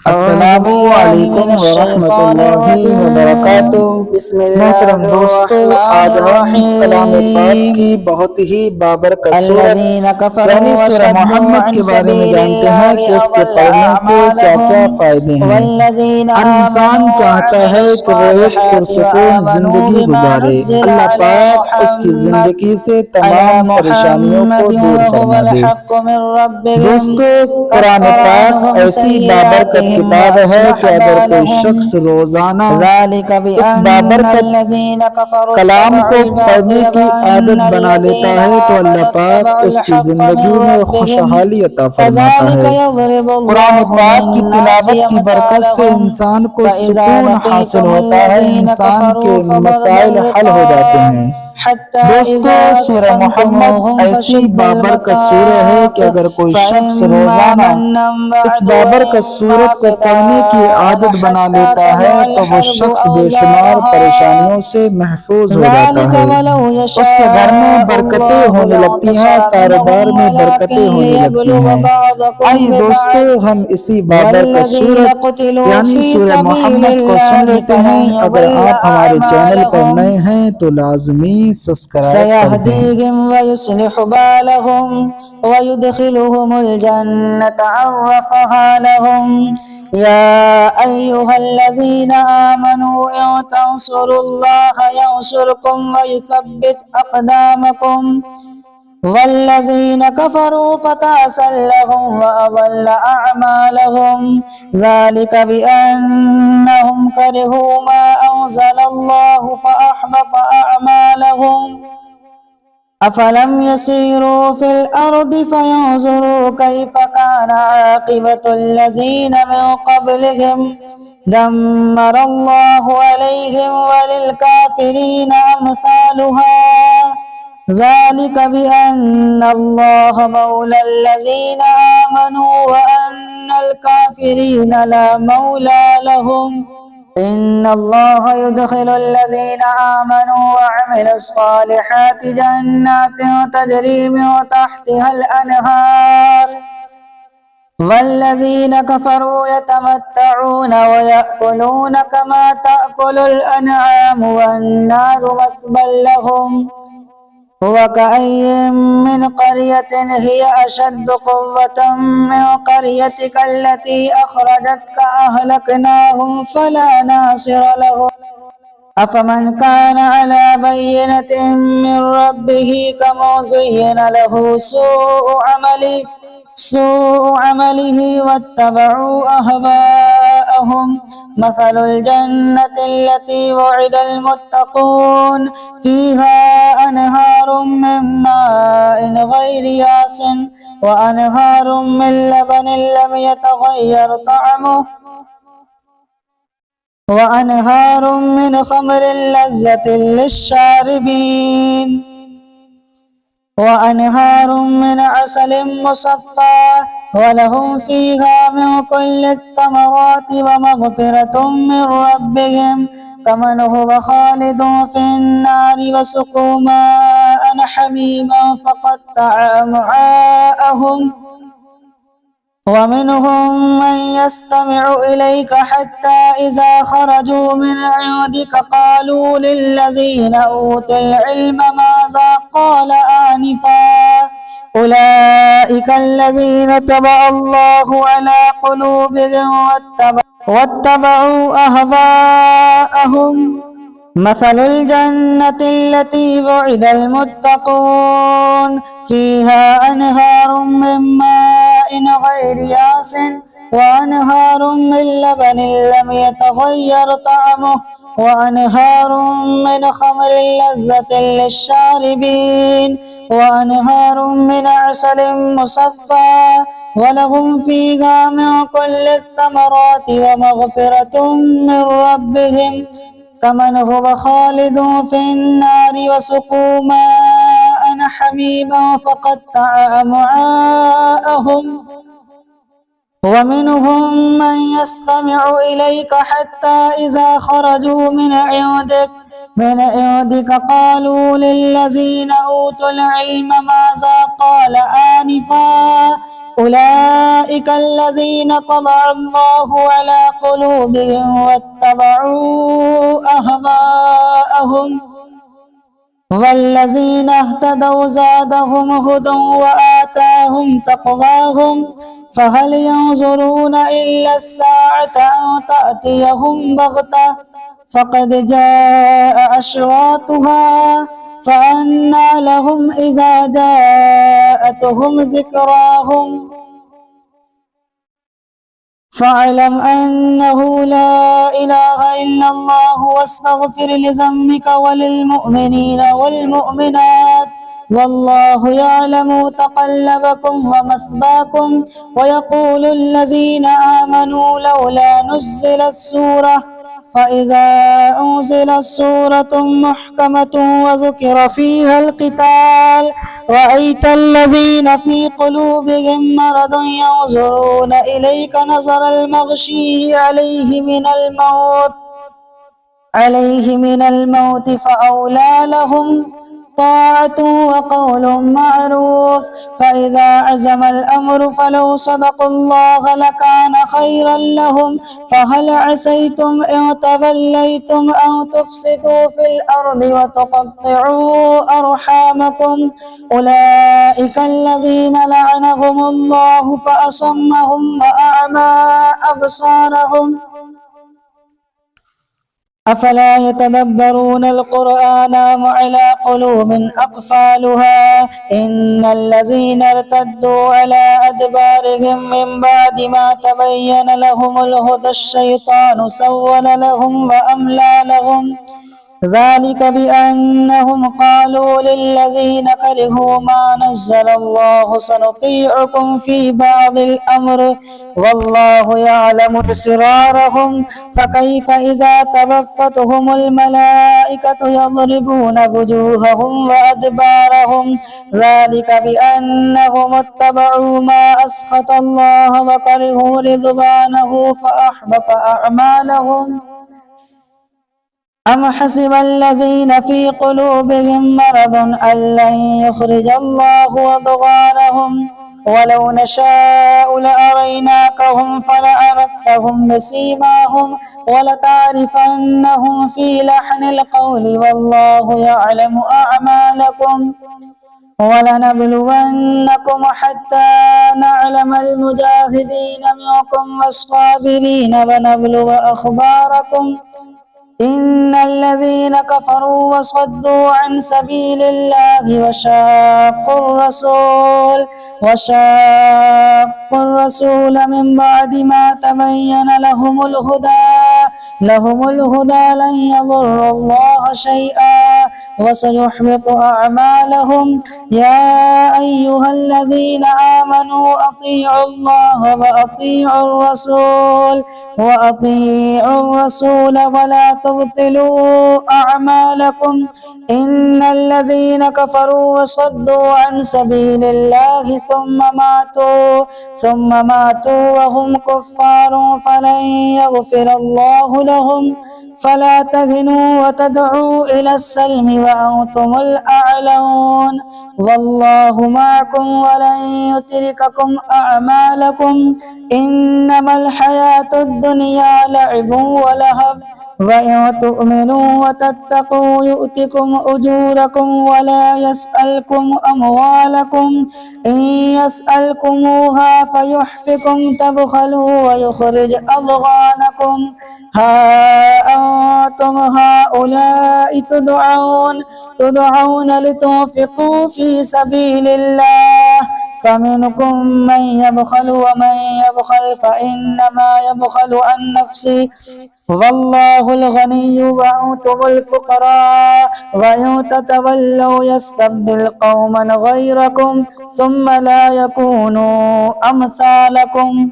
अस्सलामु अलैकुम वरहमतुल्लाहि वबरकातुहू। मोहतरम दोस्तों, आज हम कलाम पाक की बहुत ही बाबरकत सूरत यानी सूरह मोहम्मद के बारे में जानते हैं कि इसके पढ़ने के क्या क्या फायदे हैं। हर इंसान चाहता है कि वो एक पुरसुकून जिंदगी गुजारे। अल्लाह पाक उसकी जिंदगी से तमाम परेशानियों को दूर फरमा दे। दोस्तों, कुरान पाक ऐसी बाबरकत किताब है कि अगर कोई शख्स रोजाना इस बाबरकत कलाम को पढ़ने की आदत बना लेता है तो अल्लाह पाक उसकी जिंदगी में खुशहाली अता फरमाता है। कुरान पाक की तिलावत की बरकत से इंसान को सुकून हासिल होता है, इंसान के मसाइल हल हो जाते हैं। दोस्तों, सूरह मोहम्मद ऐसी बाबरकत सूरह है कि अगर कोई शख्स रोजाना इस बाबरकत सूरत को पढ़ने की आदत बना लेता है तो वो शख्स बेशुमार परेशानियों से महफूज हो जाता है। उसके घर में बरकतें होने लगती हैं, कारोबार में बरकतें होने लगती हैं। आइए दोस्तों, हम इसी बाबरकत सूरत यानी सूरह मोहम्मद को सुन लेते हैं। अगर आप हमारे चैनल पर नए हैं तो लाजमी सब्सक्राइब कर दें। वयुस्लिहु बालहुम वयुदखिलुहुमुल जन्नत अर्रफहा लहुम या अय्युहल्लज़ीना आमनू इन तंसुरुल्लाह यंसुरकुम वयुसब्बित अक़दामकुम वल्लज़ीना कफ़रू फ़तअसल लहुम वअज़ल्ल अअमालहुम ज़ालिका बिअन्नहुम करिहू मा अंज़लल्लाहु फ़अहबत अअमालहुम अफलम यसीरू फिल अर्दि फयंजुरू कैफ़ कान आक़िबतुल्लज़ीना मिन क़ब्लिहिम दम्मरल्लाहु अलैहिम वलिलकाफ़िरीना अम्सालुहा ज़ालिका बिअन्नल्लाह मौलल्लज़ीना आमनू व अन्नल काफ़िरीना ला मौला लहुम इन्नल्लाह युदखिलुल्लज़ीना आमनू व अमिलुस्सालिहाति जन्नातिन तजरी मिन तहतिहल अन्हार वल्लज़ीना कफ़रू यतमत्तऊन व यअकुलून कमा तअकुलुल अन्आमु वन्नारु मस्वल लहुम वकअय्यिन मिन क़र्यतिन हिय अशद्दु क़ुव्वतन मिन क़र्यतिका अल्लती अख़रजतका अहलकनाहुम फला नासिर लहुम अफ़मन कान अला बय्यिनतिन मिन रब्बिही कमन ज़ुय्यिन लहू सूअ अमलिही वत्तबअू अहवाअहुम मसलुल जन्नति अल्लती वुइदल मुत्तक़ून फ़ीहा अनहारुम मिन माइन गैरि आसिन व अनहारुम मिन लबनिन लम यतग़य्यर तअमुहु व अनहारुम मिन ख़म्रिन लज़्ज़तिन लिश्शारिबीन व अनहारुम मिन असलिन मुसफ़्फ़ा व लहुम फ़ीहा मिन कुल्लि थमराति व मग़फ़िरतुम मिन रब्बिहिम कमन हुव ख़ालिदुन फ़िन्नारि व सुक़ू माअन हमीमन फ़क़त्तअ अमआअहुम वमिनहुम मन यस्तमिअु इलैका हत्ता इज़ा ख़रजू मिन इंदिक क़ालू लिल्लज़ीना ऊतुल इल्म माज़ा क़ाल आनिफ़ा उलाइका अल्लज़ीना तबअल्लाहु अला क़ुलूबिहिम वत्तबअू अहवाअहुम मसलुल जन्नति अल्लती वुइदल मुत्तक़ून फ़ीहा अनहारुम मिन माइन गैरि आसिन व अनहारुम मिन लबनिन लम यतग़य्यर तअमुहु व अनहारुम मिन ख़म्रिन लज़्ज़तिन लिश्शारिबीन व अनहारुम मिन असलिन मुसफ़्फ़ा व लहुम फ़ीहा मिन कुल्लि थमराति व मग़फ़िरतुम मिन रब्बिहिम कमन हुव ख़ालिदुन फ़िन्नारि व सुक़ू माअन हमीमन फ़क़त्तअ अमआअहुम वमिनहुम मन यस्तमिअु इलैका हत्ता इज़ा ख़रजू मिन इंदिक क़ालू लिल्लज़ीना ऊतुल इल्म माज़ा क़ाल आनिफ़ा أولئك الذين طبع الله على قلوبهم واتبعوا أهواءهم والذين اهتدوا زادهم هدى وآتاهم تقواهم فهل ينظرون إلا الساعة أن تأتيهم بغتة فقد جاء أشراطها فأنى لهم إذا جاءتهم ذكراهم فاعلم أنه لا إله إلا الله واستغفر لذنبك وللمؤمنين والمؤمنات والله يعلم تقلبكم ومثواكم ويقول الذين آمنوا لولا نزلت سورة فإذا أنزلت سورة محكمة وذكر فيها القتال رأيت الذين في قلوبهم مرض ينظرون إليك نظر المغشي عليه من الموت فأولى لهم طاعة وقول معروف فإذا عزم الأمر فلو صدقوا الله لكان خيرا لهم فهل عسيتم إن توليتم أن تفسدوا في الأرض وتقطعوا أرحامكم أولئك الذين لعنهم الله فأصمهم وأعمى أبصارهم أفلا يتدبرون القرآن أم على قلوب أقفالها إن الذين ارتدوا على أدبارهم من بعد ما تبين لهم الهدى الشيطان سول لهم وأملى لهم ذلك بأنهم قالوا للذين كرهوا ما نزل الله سنطيعكم في بعض الأمر والله يعلم إسرارهم فكيف إذا توفتهم الملائكة يضربون وجوههم وأدبارهم ذلك بأنهم اتبعوا ما أسخط الله وكرهوا رضوانه فأحبط أعمالهم أم حسب الذين في قلوبهم مرض أن لن يخرج الله أضغانهم ولو نشاء لأريناكهم فلعرفتهم بسيماهم ولتعرفنهم في لحن القول والله يعلم أعمالكم ولنبلونكم حتى نعلم المجاهدين منكم والصابرين ونبلو أخباركم إن الذين كفروا وصدوا عن سبيل الله وشاقوا الرسول من بعد ما تبين لهم الهدى لن يضروا الله شيئا وسيحبط أعمالهم يا أيها الذين آمنوا أطيعوا الله وأطيعوا الرسول ولا تبطلوا أعمالكم إن الذين كفروا وصدوا عن سبيل الله ثم ماتوا وهم كفار فلن يغفر الله لهم فلا تهنوا وتدعوا إلى السلم وأنتم الأعلون والله معكم ولن يترككم أعمالكم إنما الحياة الدنيا لعب ولهب وإن تؤمنوا وتتقوا يؤتكم أجوركم ولا يسألكم أموالكم إن يسألكموها فيحفكم تبخلوا ويخرج أضغانكم ها أنتم هؤلاء تدعون لتنفقوا في سبيل الله فمنكم من يبخل ومن يبخل فإنما يبخل عن نفسه والله الغني وأنتم الفقراء وإن تتولوا يستبدل قوما غيركم ثم لا يكونوا أمثالكم